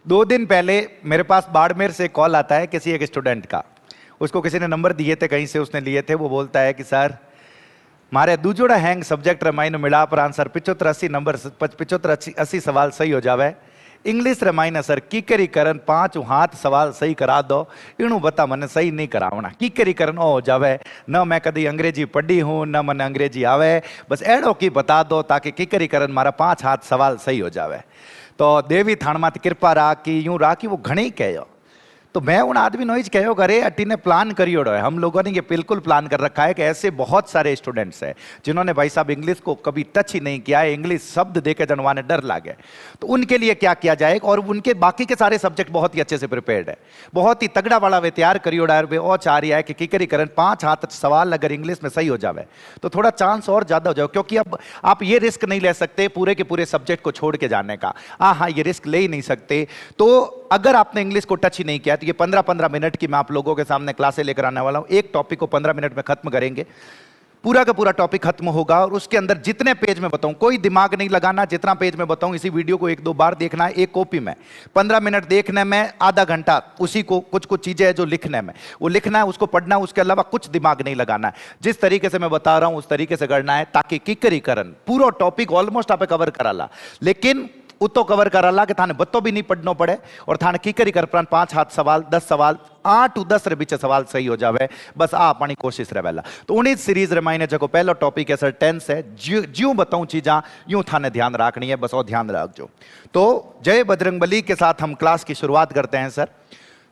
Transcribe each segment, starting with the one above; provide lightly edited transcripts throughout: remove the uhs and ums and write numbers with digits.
2 दिन पहले मेरे पास बाड़मेर से कॉल आता है किसी एक स्टूडेंट का। उसको किसी ने नंबर दिए थे, कहीं से उसने लिए थे। वो बोलता है कि सर मारे दूजोड़ा हैंग सब्जेक्ट रमाइनो मिला पर आंसर 75-80 नंबर 75-80 सवाल सही हो जावे। इंग्लिश रमाइना सर कीकरी करन 5 हाथ सवाल सही करा दो। इणु बता मने सही नहीं करावना, कीकरी करन ओ हो जावे। न मैं कदी अंग्रेजी पढ़ी हूं न मने अंग्रेजी आवे, बस एड़ो की बता दो ताकि कीकरी करन मारा 5 हाथ सवाल सही हो जावे। तो देवी थान मां कृपा राखी यूं राखी वो घणी कहो। तो मैं उन आदमी नो ही कहो करे अटी ने प्लान करियोड़ो है। हम लोगों ने ये बिल्कुल प्लान कर रखा है कि ऐसे बहुत सारे स्टूडेंट्स हैं जिन्होंने भाई साहब इंग्लिश को कभी टच ही नहीं किया है, इंग्लिश शब्द देके जनवाने डर लागे। तो उनके लिए क्या किया जाए, और उनके बाकी के सारे सब्जेक्ट बहुत ही अच्छे से प्रिपेयर्ड है, बहुत ही तगड़ा वाला वे तैयार करियोड़ा है। वे और चाह रही है कि कीकरी करन 5 हाथ सवाल अगर इंग्लिश में सही हो जाए तो थोड़ा चांस और ज्यादा हो जाए, क्योंकि अब आप ये रिस्क नहीं ले सकते पूरे के पूरे सब्जेक्ट को छोड़ के जाने का। हाँ, ये रिस्क ले ही नहीं सकते। तो अगर आपने इंग्लिश को टच ही नहीं किया तो ये 15-15 मिनट की मैं आप लोगों के सामने क्लासें लेकर आने वाला हूं। एक टॉपिक को 15 मिनट में खत्म करेंगे, पूरा का पूरा टॉपिक खत्म होगा। और उसके अंदर जितने पेज में बताऊं, कोई दिमाग नहीं लगाना, जितना पेज में बताऊं इसी वीडियो को 1-2 बार देखना है। एक कॉपी में 15 मिनट देखने में, आधा घंटा उसी को कुछ कुछ चीजें हैं जो लिखने में, वो लिखना है, उसको पढ़ना है, उसके अलावा कुछ दिमाग नहीं लगाना है। जिस तरीके से मैं बता रहा हूं उस तरीके से करना है, ताकि कीकरी करन पूरा टॉपिक ऑलमोस्ट आप कवर कराला, लेकिन उतो कवर कराला कि थाने बत्तो भी नहीं पढ़नो पड़े और थाने कीकरी कर 5 हाथ सवाल 10 सवाल 8-10 रे बीच सवाल सही हो जावे। बस आ अपनी कोशिश रहेला। तो उन्हीं सीरीज रे मायने जो पहला टॉपिक है सर टेंस है। ज्यों बताऊं चीजा यूं थाने ध्यान रखनी है, बस और ध्यान रखजो। तो जय बजरंगबली के साथ हम क्लास की शुरुआत करते हैं सर।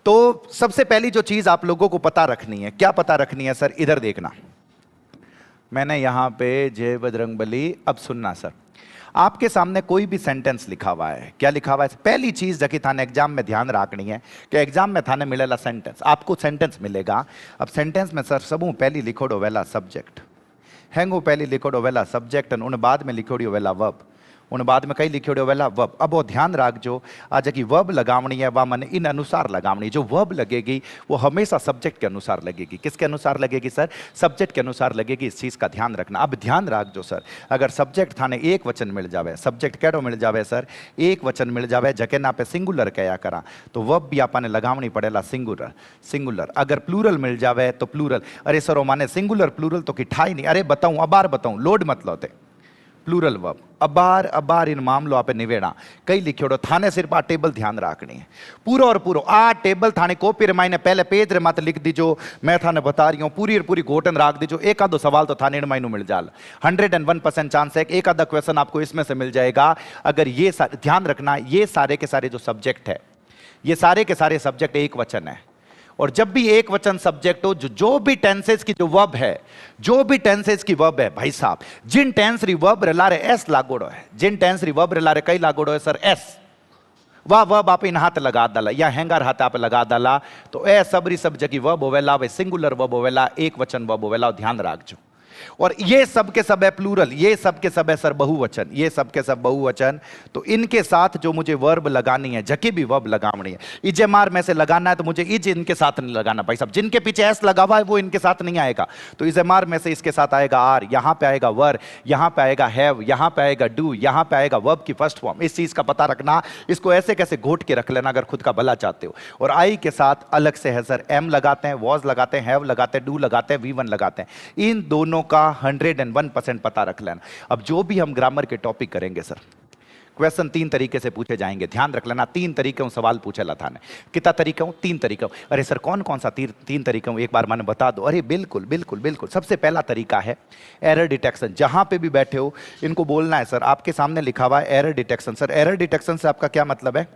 तो सबसे पहली जो चीज आप लोगों को पता रखनी है, क्या पता रखनी है सर, इधर देखना। मैंने यहां पे जय बजरंगबली, अब सुनना सर। आपके सामने कोई भी सेंटेंस लिखा हुआ है, क्या लिखा हुआ है? पहली चीज जबकि थाने एग्जाम में ध्यान रखनी है कि एग्जाम में थाने मिलेला सेंटेंस, आपको सेंटेंस मिलेगा। अब सेंटेंस में सर सबू पहली लिखोड़ो वेला सब्जेक्ट हैंगो, पहली लिखोड़ो वेला सब्जेक्ट, उन बाद में लिखोड़ियो वेला वर्ब, उन बाद में कई लिखोड़ियो वेला वर्ब। अब वो ध्यान रखजो, आ जबकि वर्ब लगावनी है वह मैंने इन अनुसार लगावनी। जो वर्ब लगेगी वो हमेशा सब्जेक्ट के अनुसार लगेगी। किसके अनुसार लगेगी सर? सब्जेक्ट के अनुसार लगेगी। इस चीज का ध्यान रखना। अब ध्यान रखजो सर, अगर सब्जेक्ट थाने एक वचन मिल जावे, सब्जेक्ट कैडो मिल जावे सर, एक वचन मिल जावे, जके ना पे सिंगुलर कया करा, तो वर्ब भी आपने लगावनी पड़ेला सिंगुलर सिंगुलर। अगर प्लूरल मिल जावे तो प्लूरल। अरे सर माने सिंगुलर प्लूरल तो किठाई नहीं। अरे बताऊं, अबार बताऊं, लोड मत लोते, प्लूरल वर्ब अबार अबार इन मामलो आपे निवेड़ा कई लिखियोड़ो। थाने सिर्फ आ टेबल ध्यान रखनी है, पूरा और पूरा आ टेबल थाने कॉपी रमाइने पहले पेज रे माते लिख दीजो। मैं थाने बता रही हूं पूरी और पूरी घोटन रख दीजो। एक आधो सवाल तो थाने माइनो मिल जाल, 101% चांस है कि एक आधा क्वेश्चन आपको इसमें से मिल जाएगा। अगर ये ध्यान रखना, ये सारे के सारे जो सब्जेक्ट है, ये सारे के सारे सब्जेक्ट एक वचन है। और जब भी एक वचन सब्जेक्ट हो, जो भी टेंसेस की जो वर्ब है, जो भी टेंसेस की वर्ब है भाई साहब, जिन टेंस री वर्ब रलारे एस लागोड़ो है, जिन टेंस री वर्ब रलारे कई लागोड़ो है सर एस, वाह वर्ब आप इन हाथ लगा डाला या हैंगर हाथ आप लगा डाला तो ए सबरी सब जगह वर्ब होवेला, वे सिंगुलर वर्ब होवेला, एक वचन वर्ब होवेला। ध्यान रखजो। और ये सब के सब है प्लूरल, ये सब के सब है सर बहुवचन, ये सब के सब बहुवचन। तो इनके साथ जो मुझे वर्ब लगानी है, जकी भी वर्ब लगानी है, इजे मार में से लगाना है तो मुझे इज इनके साथ नहीं लगाना भाई साहब। जिनके पीछे एस लगा हुआ है वो इनके साथ नहीं आएगा। तो इजे मार में से इसके साथ आएगा आर, यहां पे आएगा वर, यहां पे आएगा हैव, यहां पे आएगा डू, यहां पे आएगा वर्ब की फर्स्ट फॉर्म। इस चीज का पता रखना। इसको ऐसे कैसे घोट के रख लेना अगर खुद का भला चाहते हो। और आई के साथ अलग से है सर, एम लगाते हैं, वॉज लगाते हैं, हैव लगाते हैं, डू लगाते हैं, V1 लगाते हैं। इन दोनों का 101% पता रख लेना। अब जो भी हम ग्रामर के टॉपिक करेंगे सर, क्वेश्चन 3 तरीके से पूछे जाएंगे। ध्यान रख लेना, 3 तरीके हूं सवाल पूछे था ने। कितना तरीका हूं? 3 तरीका हूं। अरे सर कौन कौन सा 3 तरीका हूं, एक बार मैंने बता दो। अरे बिल्कुल बिल्कुल बिल्कुल। सबसे पहला तरीका है एरर डिटेक्शन। जहां पे भी बैठे हो इनको बोलना है सर। आपके सामने लिखा हुआ है error detection. Sir error detection से आपका क्या मतलब है?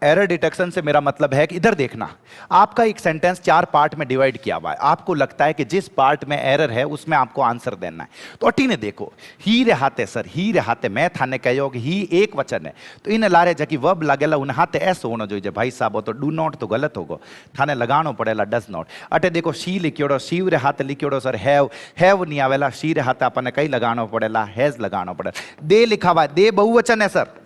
एरर डिटेक्शन से मेरा मतलब है कि इधर देखना, आपका एक सेंटेंस 4 पार्ट में डिवाइड किया हुआ है। आपको लगता है कि जिस पार्ट में एरर है उसमें आपको आंसर देना है। तो अटी ने देखो, ही रहाते सर, ही रहाते मैं थाने कहो कि ही एक वचन है तो इन लारे जकी वर्ब लागेला उन हाथे एस होना चाहिए भाई साहब। तो डू नॉट तो गलत होगो, थाने लगानो पड़ेला डज नॉट। अटे देखो शी लिखियोड़ो, शी रे हाथे लिखियोड़ो सर हैव, हैव नहीं आवेला, शी रे हाथे अपने कई लगानो पड़ेला, हैज लगानो पड़ेला। दे लिखा हुआ है, दे बहुवचन है सर,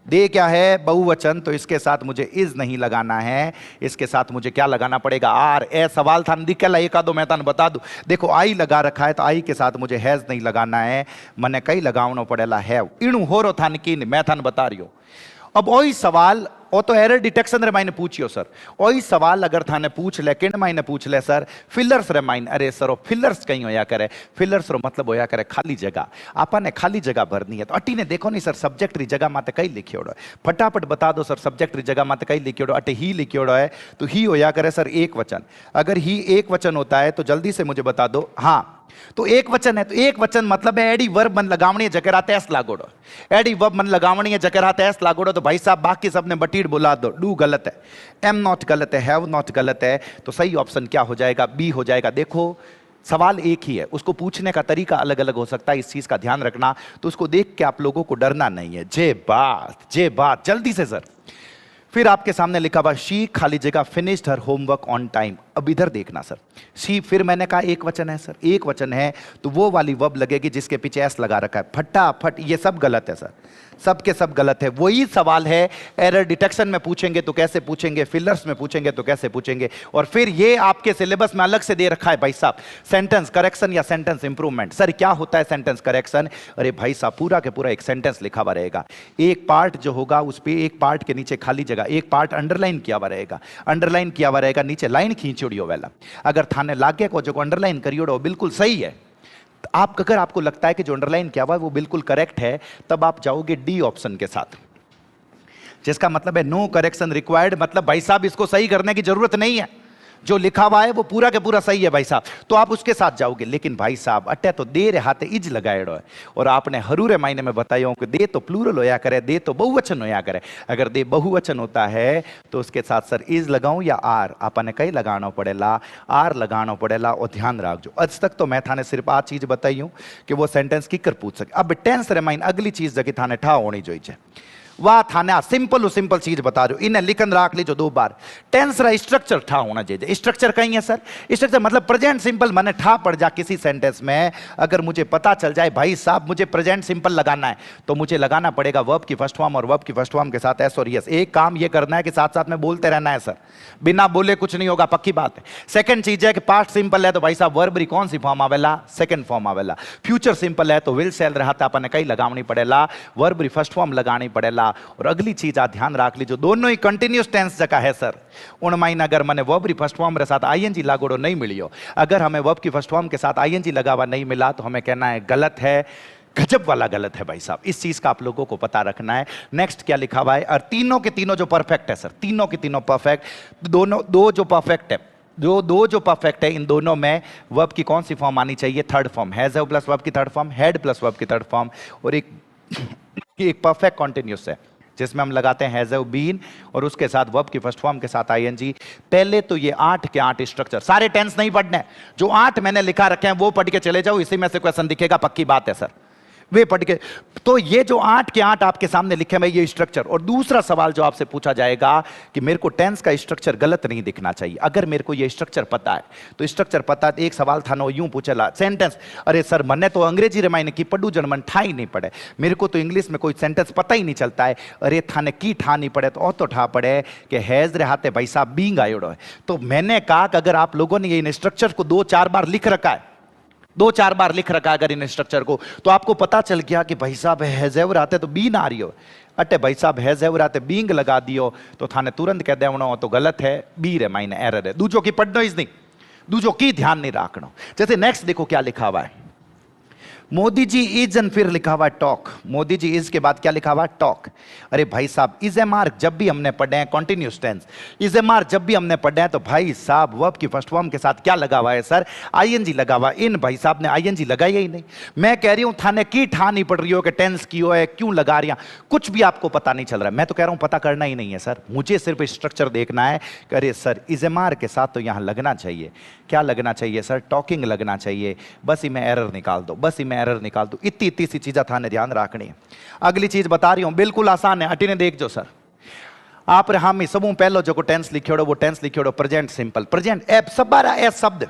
दे क्या है, बहुवचन, तो इसके साथ मुझे इज नहीं लगाना है, इसके साथ मुझे क्या लगाना पड़ेगा, आर। ए सवाल था दिखेला एक आधो मैं थाने बता दूं, देखो आई लगा रखा है तो आई के साथ मुझे हैज नहीं लगाना है, मने कई लगावनो पड़ेला हैव। इणु होरो थान की मैं थाने बता रही हूं। अब वही सवाल ओ तो एरर डिटेक्शन रे मायने पूछियो सर, वही सवाल अगर थाने पूछ ले किन मायने पूछ ले सर, फिलर्स रे मायने। अरे सर फिलर्स कहीं होया करे, फिलर्स रो मतलब होया करे खाली जगह, आपने खाली जगह भरनी है। तो अटी ने देखो नहीं सर सब्जेक्ट री जगह माते कई लिखियोड़ो है, फटाफट बता दो सर सब्जेक्ट री जगह माते कई लिखियोड़ो, अटे ही लिखियोड़ो है तो ही होया करे सर एक वचन। अगर ही एक वचन होता है तो जल्दी से मुझे बता दो, हाँ तो एक वचन है, तो एक वचन मतलब है एडी वर्ब मन लगावणी है जकरा तेस लागोड़ो, एडी वर्ब मन लगावणी है जकरा तेस लागोड़ो। तो भाई साहब बाकी सबने बटीर बुला दो, डू गलत है, एम नॉट गलत है, हैव नॉट गलत है, तो सही ऑप्शन क्या हो जाएगा, बी हो जाएगा। देखो सवाल एक ही है, उसको पूछने का तरीका अलग अलग हो सकता है, इस चीज का ध्यान रखना। तो उसको देख के आप लोगों को डरना नहीं है। जे बात जल्दी से सर। फिर आपके सामने लिखा हुआ शी खाली जगह finished her homework on time. अब इधर देखना सर, शी फिर मैंने कहा एक वचन है सर, एक वचन है तो वो वाली वर्ब लगेगी जिसके पीछे एस लगा रखा है, फटाफट। ये सब गलत है सर, सब के सब गलत है। वही सवाल है एरर डिटेक्शन में पूछेंगे तो कैसे पूछेंगे, फिलर्स में पूछेंगे तो कैसे पूछेंगे। और फिर ये आपके सिलेबस में अलग से दे रखा है भाई साहब, सेंटेंस करेक्शन या सेंटेंस इंप्रूवमेंट। सर क्या होता है सेंटेंस करेक्शन? अरे भाई साहब पूरा के पूरा एक सेंटेंस लिखा हुआ रहेगा, एक पार्ट जो होगा उस पर एक पार्ट के नीचे खाली जगह, एक पार्ट अंडरलाइन किया हुआ रहेगा, अंडरलाइन किया हुआ रहेगा, नीचे लाइन खींचोड़ियो वाला। अगर थाने लागे को जो अंडरलाइन करियोड़ो बिल्कुल सही है, आप अगर आपको लगता है कि जो अंडरलाइन किया हुआ है वो बिल्कुल करेक्ट है, तब आप जाओगे डी ऑप्शन के साथ, जिसका मतलब है नो करेक्शन रिक्वायर्ड। मतलब भाई साहब इसको सही करने की जरूरत नहीं है, जो लिखा हुआ है वो पूरा के पूरा सही है भाई साहब, तो आप उसके साथ जाओगे। लेकिन भाई साहब अट्टे तो दे रे हाथे इज लगाएड़ो है, और आपने हरूले मायने में बताया कि दे तो प्लूरल होया करे, दे तो बहुवचन होया करे। अगर दे बहुवचन होता है तो उसके साथ सर इज लगाऊं या आर, आपने कई लगाना पड़ेला, आर लगाना पड़ेला। और ध्यान रखो आज तक तो मैं थाने सिर्फ आ चीज बताई हूं कि वो सेंटेंस किकर पूछ सके। अब टेंस रे माइन अगली चीज जगह थाने ठा होनी चाहिए, वाह थाने सिंपल चीज बता रहे हो, इन्हें लिखन राख लीजो दो बार। टेंस रा स्ट्रक्चर ठा होना चाहिए। स्ट्रक्चर कहीं है सर, स्ट्रक्चर मतलब प्रेजेंट सिंपल मैंने ठा पड़ जा किसी सेंटेंस में। अगर मुझे पता चल जाए भाई साहब मुझे प्रेजेंट सिंपल लगाना है, तो मुझे लगाना पड़ेगा वर्ब की फर्स्ट फॉर्म और वर्ब की फर्स्ट फॉर्म के साथ एस और यस। एक काम ये करना है कि साथ साथ में बोलते रहना है सर, बिना बोले कुछ नहीं होगा, पक्की बात है। सेकंड चीज है कि पास्ट सिंपल है तो भाई साहब वर्ब री कौन सी फॉर्म आवेला, सेकंड फॉर्म आवेला। फ्यूचर सिंपल है तो विल सेल रहता अपन कई लगावनी पड़ेला, वर्ब री फर्स्ट फॉर्म लगानी पड़ेला। और अगली चीज आप ध्यान रख लीजिए, दोनों ही कंटिन्यूस टेंस जगह है सर। उन माइन अगर मैंने वर्ब री फर्स्ट फॉर्म के साथ आईएनजी लागोड़ो नहीं मिलियो, अगर हमें वर्ब की फर्स्ट फॉर्म के साथ आईएनजी लगा हुआ नहीं मिला तो हमें कहना है गलत है, गजब वाला गलत है भाई साहब। इस चीज का आप लोगों को पता रखना है। नेक्स्ट क्या लिखा हुआ है, और तीनों के तीनों जो परफेक्ट है सर, तीनों के तीनों परफेक्ट। दोनों दो जो परफेक्ट है, जो परफेक्ट है, इन दोनों में वर्ब की कौन सी फॉर्म आनी चाहिए, third form, has have plus verb की third form, had plus verb की थर्ड फॉर्म। और एक परफेक्ट कॉन्टिन्यूस है जिसमें हम लगाते हैं हैज हैव बीन और उसके साथ वर्ब की फर्स्ट फॉर्म के साथ आईएनजी। पहले तो ये 8 के 8 स्ट्रक्चर, सारे टेंस नहीं पढ़ने, जो 8 मैंने लिखा रखे हैं वो पढ़ के चले जाओ, इसी में से क्वेश्चन दिखेगा, पक्की बात है सर, वे पढ़ के। तो ये जो 8 के 8 आपके सामने लिखे हैं ये स्ट्रक्चर। और दूसरा सवाल जो आपसे पूछा जाएगा कि मेरे को टेंस का स्ट्रक्चर गलत नहीं दिखना चाहिए। अगर मेरे को ये स्ट्रक्चर पता है तो स्ट्रक्चर पता है, एक सवाल था ना यूं पूछेला सेंटेंस, अरे सर मैंने तो अंग्रेजी रामायण की पढ़ू जर्मन ठा ही नहीं पड़े, मेरे को तो इंग्लिश में कोई सेंटेंस पता ही नहीं चलता है। अरे थाने की ठा नहीं पड़े तो ठा पड़े कि हैज रे हाथे भाई साहब बींग आयोड़ो है। तो मैंने कहा कि अगर आप लोगों ने ये स्ट्रक्चर को 2-4 बार लिख रखा है, 2-4 बार लिख रखा अगर इन स्ट्रक्चर को, तो आपको पता चल गया कि भाई साहब हैज़ आते तो बीन आ रही हो, अटे भाई साहब हैज़ आते बींग लगा दियो तो थाने तुरंत कह देवनो तो गलत है, बी रे माइने एरर है। दूजों की पढ़नो इज नहीं, दूजों की ध्यान नहीं रखना। जैसे नेक्स्ट देखो क्या लिखा हुआ है, मोदी जी इज एंड फिर लिखा हुआ टॉक। मोदी जी इज के बाद क्या लिखा हुआ, टॉक। अरे भाई साहब इज ए मार्क जब भी हमने पढ़े हैं continuous tense, is a mark जब भी हमने पढ़े हैं तो भाई साहब वर्ब की फर्स्ट फॉर्म के साथ क्या लगा हुआ है सर, आईएनजी लगा हुआ। इन भाई साहब ने आईएनजी लगाया ही नहीं। मैं कह रही हूं थाने की ठा नहीं पड़ रही हो कि टेंस की हो है, क्यों लगा रही, कुछ भी आपको पता नहीं चल रहा है। मैं तो कह रहा हूं पता करना ही नहीं है सर, मुझे सिर्फ स्ट्रक्चर देखना है। अरे सर इज ए मार्क के साथ तो यहां लगना चाहिए, क्या लगना चाहिए सर, टॉकिंग लगना चाहिए। बस ही मैं एरर निकाल दो, बस ही मैं एरर निकाल दो। इतनी सी चीजें थाने ध्यान रखनी है। अगली चीज बता रही हूं बिल्कुल आसान है, अटी ने देख जो सर आप हम सबू पहलो जो टेंस लिखियोड़ो वो टेंस लिखियोड़ो प्रेजेंट सिंपल, प्रेजेंट एप सब बारा ए शब्द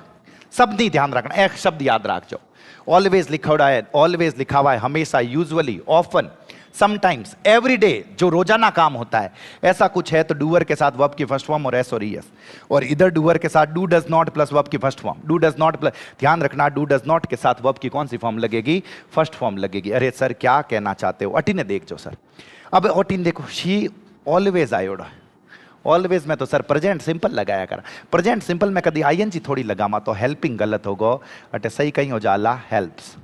नहीं ध्यान रखना, एक शब्द याद रख जो। ऑलवेज लिखा है, ऑलवेज लिखा हुआ है, हमेशा, यूजुअली, ऑफन, समटाइम्स, एवरीडे, जो रोजाना काम होता है, ऐसा कुछ है तो डूअर के साथ वर्ब की फर्स्ट फॉर्म और एस और ईएस, और इधर डूअर के साथ do does not plus verb की first form, do does not plus, ध्यान रखना डू डज नॉट के साथ वर्ब की कौन सी फॉर्म लगेगी? फर्स्ट फॉर्म लगेगी। अरे सर क्या कहना चाहते हो? अटी ने देख जो सर, अब अटी ने देखो, शी ऑलवेज आयोडा, ऑलवेज में तो सर प्रेजेंट सिंपल लगाया कर, प्रेजेंट सिंपल में कभी आईएनजी थोड़ी लगामा तो हेल्पिंग गलत होगो, अटे सही कहीं हो जाला हेल्प्स।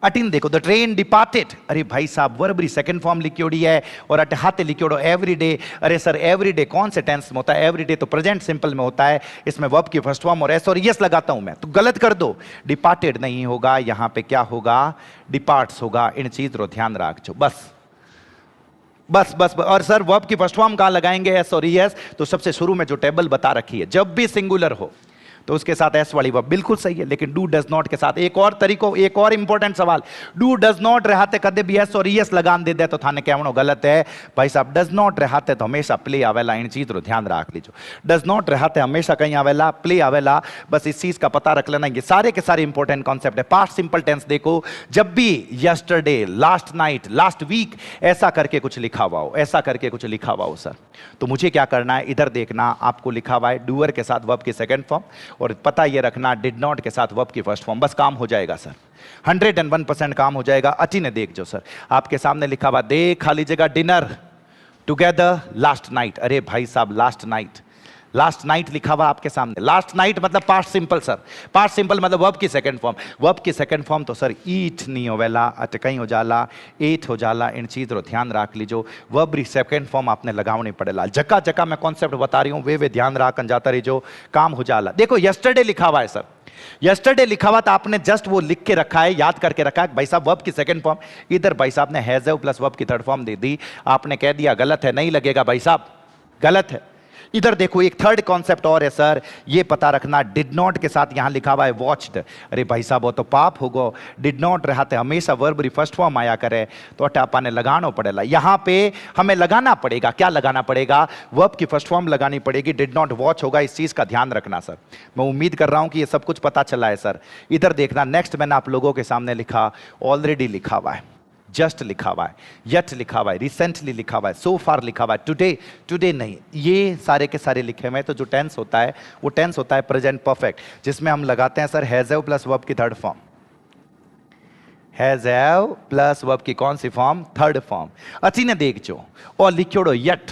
अटीन देखो, द ट्रेन डिपार्टेड, अरे भाई साहब वर्बरी सेकंड फॉर्म लिखियोड़ी है और अटे हाथे लिखियोड़ो एवरीडे। अरे सर एवरीडे कौन से टेंस में होता है? एवरीडे तो प्रेजेंट सिंपल में होता है, इसमें वर्ब की फर्स्ट फॉर्म और एस और यस लगाता हूं मैं, तो गलत कर दो, डिपार्टेड नहीं होगा, यहां पे क्या होगा? डिपार्ट्स होगा। इन चीज रो ध्यान रखो, बस बस बस। और सर वर्ब की फर्स्ट फॉर्म कहां लगाएंगे? एस और ईएस, तो सबसे शुरू में जो टेबल बता रखी है, जब भी सिंगुलर हो तो उसके साथ एस वाली वर्ब, बिल्कुल सही है। लेकिन डू डज नॉट के साथ एक और तरीको, एक और इंपॉर्टेंट सवाल, डू डज नॉट रहते कदे भी एस और ईएस लगान दे दे तो थाने कहनो गलत है भाई साहब। डज नॉट रहते तो हमेशा प्ले आवेला, इन चीज रो ध्यान रख लीजिए। डज नॉट रहते हमेशा कहीं आवेला, प्ले आवेला, बस इस चीज का पता रख लेना। ये सारे के सारे इंपॉर्टेंट कॉन्सेप्ट है। पास्ट सिंपल टेंस देखो, जब भी yesterday, last night, last week ऐसा करके कुछ लिखा हुआ हो, ऐसा करके कुछ लिखा हुआ हो सर, तो मुझे क्या करना है? इधर देखना, आपको लिखा हुआ है डूअर के साथ वर्ब की सेकंड फॉर्म, और पता ये रखना डिड नॉट के साथ वर्ब की फर्स्ट फॉर्म, बस काम हो जाएगा सर, 101% काम हो जाएगा। अटी ने देख जो सर, आपके सामने लिखा हुआ, देख खाली जगह डिनर टुगेदर लास्ट नाइट। अरे भाई साहब लास्ट नाइट, लास्ट नाइट लिखा हुआ आपके सामने, लास्ट नाइट मतलब past simple sir, past simple मतलब वर्ब की सेकंड फॉर्म, वर्ब की सेकंड फॉर्म तो सर ईट नहीं होवेला, अटकई हो जाला, एट हो जाला। इन चीज रो ध्यान रख लीजो, वर्ब री सेकंड फॉर्म आपने लगावनी पड़ेला। जगह जगह मैं कॉन्सेप्ट बता रही हूं, वे ध्यान रखन जाता रही जो काम हो जाला। देखो यस्टरडे लिखा हुआ है सर, यस्टरडे लिखा हुआ, तो आपने जस्ट वो लिख के रखा है, याद करके रखा है भाई साहब वर्ब की सेकंड फॉर्म, इधर भाई साहब ने हैज हैव प्लस वर्ब की थर्ड फॉर्म दे दी, आपने कह दिया गलत है, नहीं लगेगा भाई साहब, गलत है। इधर देखो एक थर्ड कॉन्सेप्ट और है सर, ये पता रखना, डिड नॉट के साथ यहां लिखा हुआ है वॉच्ड। अरे भाई साहब वो तो पाप होगो, डिड नॉट रहते हमेशा वर्ब री फर्स्ट फॉर्म आया करे, तो अटापा ने लगाना पड़ेगा। यहां पे हमें लगाना पड़ेगा, क्या लगाना पड़ेगा? वर्ब की फर्स्ट फॉर्म लगानी पड़ेगी, डिड नॉट वॉच होगा, इस चीज का ध्यान रखना सर। मैं उम्मीद कर रहा हूं कि ये सब कुछ पता चला है सर। इधर देखना, नेक्स्ट मैंने आप लोगों के सामने लिखा, ऑलरेडी लिखा हुआ है, जस्ट लिखा हुआ है, यट लिखा हुआ है, रिसेंटली लिखा हुआ है, सो फार लिखा हुआ है, टुडे, टुडे नहीं, ये सारे के सारे लिखे हुए हैं। तो जो टेंस होता है वो टेंस होता है प्रेजेंट परफेक्ट, जिसमें हम लगाते हैं sir has have plus verb की third form, has have plus verb की कौन सी फॉर्म? Third form. अच्छी ने देख जो, और लिखोड़ो यट,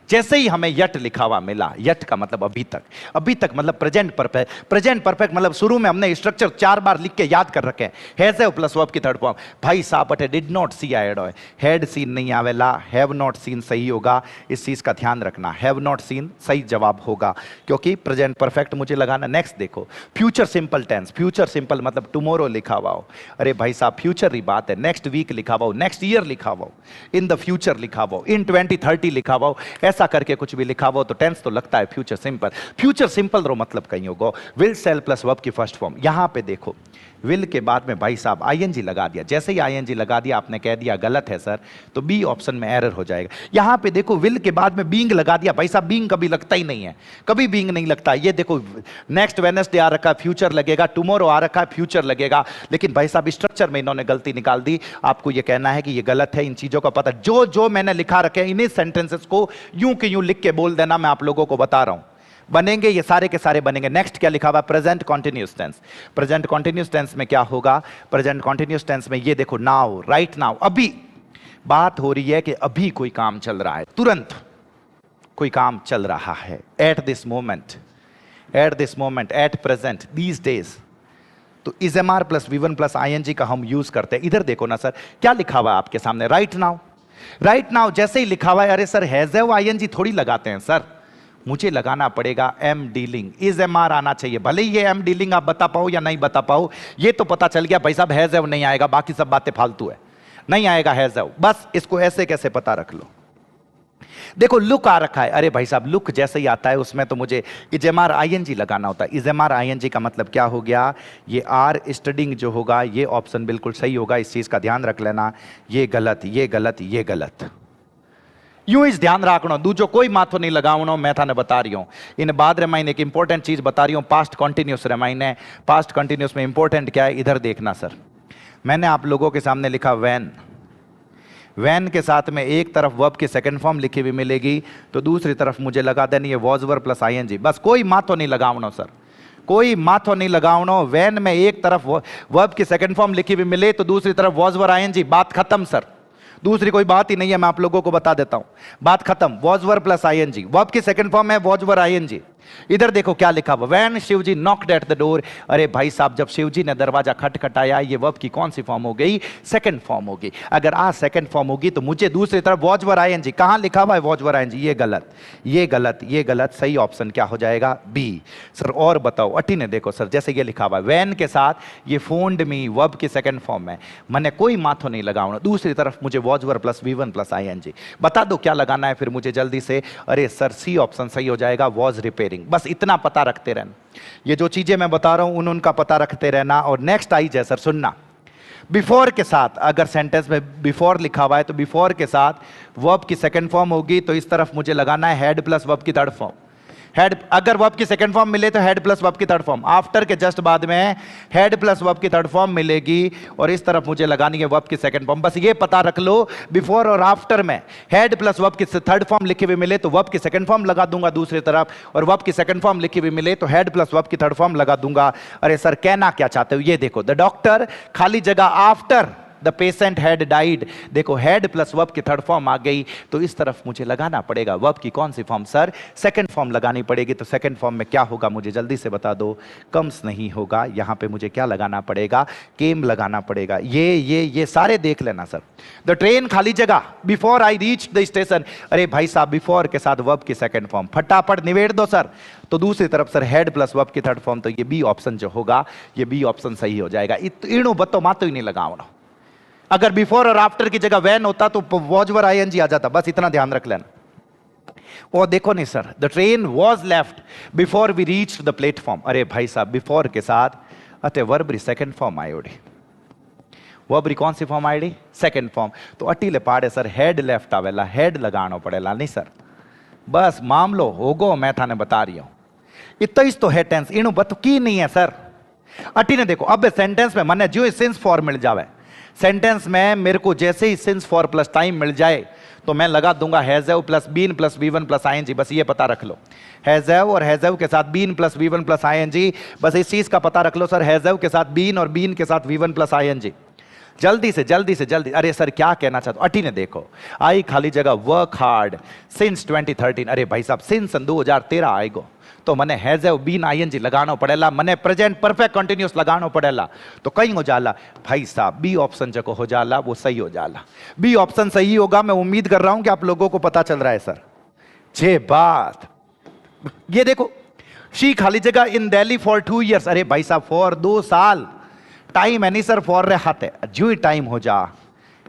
जैसे ही हमें यट लिखा हुआ मिला, यट का मतलब अभी तक, अभी तक मतलब प्रेजेंट परफेक्ट, प्रेजेंट परफेक्ट मतलब शुरू में हमने स्ट्रक्चर 4 बार लिख के याद कर रखे हैं, हैज हैव प्लस वर्ब की थर्ड फॉर्म। भाई साहब अटे डिड नॉट सी ऐड होए, हैड सीन नहीं आवेला, हैव नॉट सीन सही होगा, इस चीज का ध्यान रखना, हैव नॉट सीन सही जवाब होगा, क्योंकि प्रेजेंट परफेक्ट मुझे लगाना। नेक्स्ट देखो, future simple tense, future simple मतलब टुमारो लिखा हुआ हो, अरे भाई साहब फ्यूचर ही बात है, नेक्स्ट वीक लिखा हुआ हो, नेक्स्ट ईयर लिखा हुआ हो, इन द फ्यूचर लिखा हुआ हो, इन 2030 लिखा हुआ हो, ऐसा करके कुछ भी लिखा हुआ तो टेंस तो लगता है फ्यूचर सिंपल। फ्यूचर सिंपल रो मतलब कहीं होगा विल सेल प्लस वर्ब की फर्स्ट फॉर्म। यहां पे देखो विल के बाद में भाई साहब आईएनजी लगा दिया, जैसे ही आईएनजी लगा दिया आपने कह दिया गलत है सर, तो बी ऑप्शन में एरर हो जाएगा। यहां पे देखो विल के बाद में बीइंग लगा दिया, भाई साहब बीइंग कभी लगता ही नहीं है, कभी बीइंग नहीं लगता। ये देखो नेक्स्ट वेडनेसडे आ रखा है फ्यूचर लगेगा, टुमारो आ रखा है फ्यूचर लगेगा, लेकिन भाई साहब स्ट्रक्चर में इन्होंने गलती निकाल दी। आपको ये कहना है कि ये गलत है, इन चीजों का पता, जो जो मैंने लिखा रखे इन्हीं सेंटेंसेस को यूं के यूं लिख के बोल देना, मैं आप लोगों को बता रहा हूं बनेंगे, ये सारे के सारे बनेंगे। नेक्स्ट क्या लिखा हुआ? Present continuous tense. Present continuous tense में क्या होगा? प्रेजेंट कॉन्टिन्यूअस टेंस में ये देखो नाउ, राइट नाउ, अभी बात हो रही है कि अभी कोई काम चल रहा है, तुरंत कोई काम चल रहा है, at this moment, at this moment, at present, these days. तो is am are plus V1 plus ING का हम यूज करते हैं। इधर देखो ना सर क्या लिखा हुआ है आपके सामने, राइट नाउ। राइट नाउ जैसे ही लिखा हुआ है, अरे सर हैज हैव आईएनजी थोड़ी लगाते हैं सर, मुझे लगाना पड़ेगा am dealing, is am are आना चाहिए। भले ही ये एम डीलिंग आप बता पाओ या नहीं बता पाओ, ये तो पता चल गया भाई साहब हैज हैव नहीं आएगा, बाकी सब बातें फालतू है, नहीं आएगा हैज हैव, बस इसको ऐसे कैसे पता रख लो। देखो लुक आ रखा है, अरे भाई साहब लुक जैसे ही आता है उसमें तो मुझे इजेमार आईएनजी लगाना होता है। इजेमार आईएनजी का मतलब क्या हो गया? ये आर स्टडिंग जो होगा ये ऑप्शन बिल्कुल सही होगा, इस चीज का ध्यान रख लेना। ये गलत, ये गलत, ये गलत, यूं इस ध्यान रखना, दूजो कोई माथो नहीं लगावनो, मैं थाने बता रही हूं। इन बाद रिमाइन एक इंपॉर्टेंट चीज बता रही हूं, पास्ट कंटिन्यूस रिमाइन है। पास्ट कंटिन्यूस में इंपॉर्टेंट क्या है इधर देखना सर, मैंने आप लोगों के सामने लिखा वैन, वैन के साथ में एक तरफ वर्ब की सेकंड फॉर्म लिखी हुई मिलेगी तो दूसरी तरफ मुझे लगा देनी है वॉज वर्ब प्लस आईएनजी। बस कोई माथो नहीं लगावनो सर, कोई माथो नहीं लगावनो। वैन में एक तरफ वर्ब की सेकंड फॉर्म लिखी हुई मिले तो दूसरी तरफ वॉज वर्ब आईएनजी, बात खत्म सर। दूसरी कोई बात ही नहीं है, मैं आप लोगों को बता देता हूं, बात खत्म। Was verb plus ING, verb की सेकंड फॉर्म है वॉज वर्ब आईएनजी। इधर देखो क्या लिखा हुआ, when Shivji knocked at the door. अरे भाई साहब, जब शिवजी ने दरवाजा खटखटाया, ये वर्ब की कौन सी फॉर्म हो गई? सेकंड फॉर्म होगी। अगर आज सेकंड फॉर्म होगी तो मुझे दूसरी तरफ वॉज वर्ब आईएनजी, कहां लिखा हुआ है वॉज वर्ब आईएनजी? ये गलत, ये गलत, ये गलत। सही ऑप्शन क्या हो जाएगा? B sir. और बताओ अटी ने, देखो सर, जैसे ये लिखा हुआ है वैन के साथ ये फोन्ड मी वर्ब की सेकंड फॉर्म है, मैंने कोई माथो नहीं लगाना। दूसरी तरफ मुझे was verb plus V1 plus ING. बता दो क्या लगाना है फिर मुझे जल्दी से। अरे सर सी ऑप्शन सही हो जाएगा, वॉज रिपेयरिंग। बस इतना पता रखते रहना, ये जो चीजें मैं बता रहा हूं उनका पता रखते रहना। और नेक्स्ट आई जाए सर, सुनना, बिफोर के साथ अगर सेंटेंस में बिफोर लिखा हुआ है तो बिफोर के साथ वर्ब की सेकंड फॉर्म होगी तो इस तरफ मुझे लगाना है हेड प्लस वर्ब की थर्ड फॉर्म। हेड, अगर वर्ब की सेकंड फॉर्म मिले तो हेड प्लस वर्ब की थर्ड फॉर्म, आफ्टर के जस्ट बाद में हेड प्लस वर्ब की थर्ड फॉर्म मिलेगी और इस तरफ मुझे लगानी है वर्ब की सेकंड फॉर्म। बस ये पता रख लो, बिफोर और आफ्टर में हेड प्लस वर्ब की थर्ड फॉर्म लिखी हुई मिले तो वर्ब की सेकंड फॉर्म लगा दूंगा दूसरी तरफ, और वर्ब की सेकंड फॉर्म लिखी हुई मिले तो हेड प्लस वर्ब की थर्ड फॉर्म लगा दूंगा। अरे सर कहना क्या चाहते हो? ये देखो, द डॉक्टर खाली जगह after the patient had died. देखो हेड प्लस वर्ब की थर्ड फॉर्म आ गई तो इस तरफ मुझे लगाना पड़ेगा वर्ब की कौन सी फॉर्म? सर सेकंड फॉर्म लगानी पड़ेगी। तो सेकंड फॉर्म में क्या होगा मुझे जल्दी से बता दो। कम्स नहीं होगा, यहां पे मुझे क्या लगाना पड़ेगा? केम लगाना पड़ेगा। ये सारे देख लेना सर। द ट्रेन खाली जगह before I reach the station. अरे भाई साहब, बिफोर के साथ वर्ब की सेकंड फॉर्म फटाफट निवेड़ दो सर। तो दूसरी तरफ सर हेड प्लस वर्ब की थर्ड फॉर्म, तो ये बी ऑप्शन जो होगा, ये बी ऑप्शन सही हो जाएगा। इणु बत्तो मातो ही नहीं लगाओ। अगर बिफोर और आफ्टर की जगह वैन होता तो वॉज वर्ब आईएनजी आ जाता, बस इतना ध्यान रख लेना। और देखो नहीं sir, the train was left before we reach the platform. अरे भाई साहब, बिफोर के साथ अते वर्ब री सेकंड फॉर्म आयोडी, वर्ब री कौन सी फॉर्म आईडी? Second form. तो अटी ले पाड़े सर हेड लेफ्ट आवेला, हेड लगाना पड़ेला नहीं सर। बस मामलो होगो, मैं थाने बता रही हूं। इतना तो है टेंस, इणु बत की नहीं है सर। अटी ने देखो, अब सेंटेंस में मने जो सिंस फॉर मिल जावे, सेंटेंस में मेरे को जैसे ही सिंस फॉर प्लस टाइम मिल जाए तो मैं लगा दूंगा has plus been plus V1 plus ING. बस ये पता रख लो, हैज़ और हैज़ के साथ been plus V1 plus ING. बस इस चीज का पता रख लो सर, हैज़ के साथ बीन और बीन के साथ V1 प्लस आईएनजी। जल्दी से जल्दी से जल्दी। अरे सर क्या कहना चाहते हो? अटी ने देखो, आई खाली जगह वर्क हार्ड सिंस 2013। अरे भाई साहब, सिंस 2013 आएगो तो मने हैज बीन आईएनजी लगाना पड़ेला, मने प्रेजेंट परफेक्ट कंटिन्यूस लगाना पड़ेला। तो कहीं हो जाला भाई साहब, बी ऑप्शन जो हो जाला वो सही हो जाला। बी ऑप्शन सही होगा। मैं उम्मीद कर रहा हूं कि आप लोगों को पता चल रहा है सर। जे बात ये देखो, शी खाली जगह इन दिल्ली फॉर 2 years। अरे भाई साहब, फॉर 2 साल टाइम है नहीं सर, फॉर रहते जो ही टाइम हो जा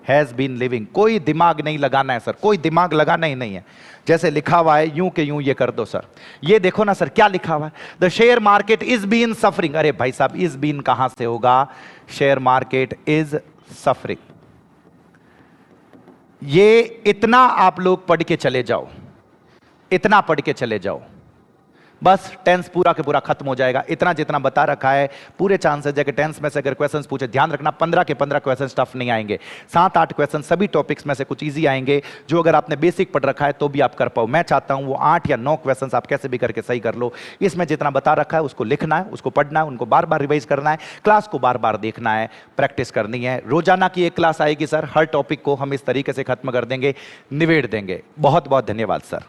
हैज बीन लिविंग। कोई दिमाग नहीं लगाना है सर, कोई दिमाग लगाना ही नहीं है। जैसे लिखा हुआ है यूं के यूं ये कर दो सर। ये देखो ना सर क्या लिखा हुआ है, the share market is been suffering. अरे भाई साहब, इज बीन कहां से होगा? Share market is suffering. ये इतना आप लोग पढ़ के चले जाओ, इतना पढ़ के चले जाओ, बस टेंस पूरा के पूरा खत्म हो जाएगा। इतना जितना बता रखा है पूरे चांसेस है कि टेंस में से अगर क्वेश्चंस पूछे, ध्यान रखना 15 के 15 क्वेश्चंस टफ नहीं आएंगे। 7-8 क्वेश्चन सभी टॉपिक्स में से कुछ इजी आएंगे, जो अगर आपने बेसिक पढ़ रखा है तो भी आप कर पाओ। मैं चाहता हूं वो 8 या 9 क्वेश्चंस आप कैसे भी करके सही कर लो। इसमें जितना बता रखा है उसको लिखना है, उसको पढ़ना है, उनको बार बार रिवाइज करना है, क्लास को बार बार देखना है, प्रैक्टिस करनी है। रोजाना की एक क्लास आएगी सर, हर टॉपिक को हम इस तरीके से खत्म कर देंगे, निबेड़ देंगे। बहुत बहुत धन्यवाद सर।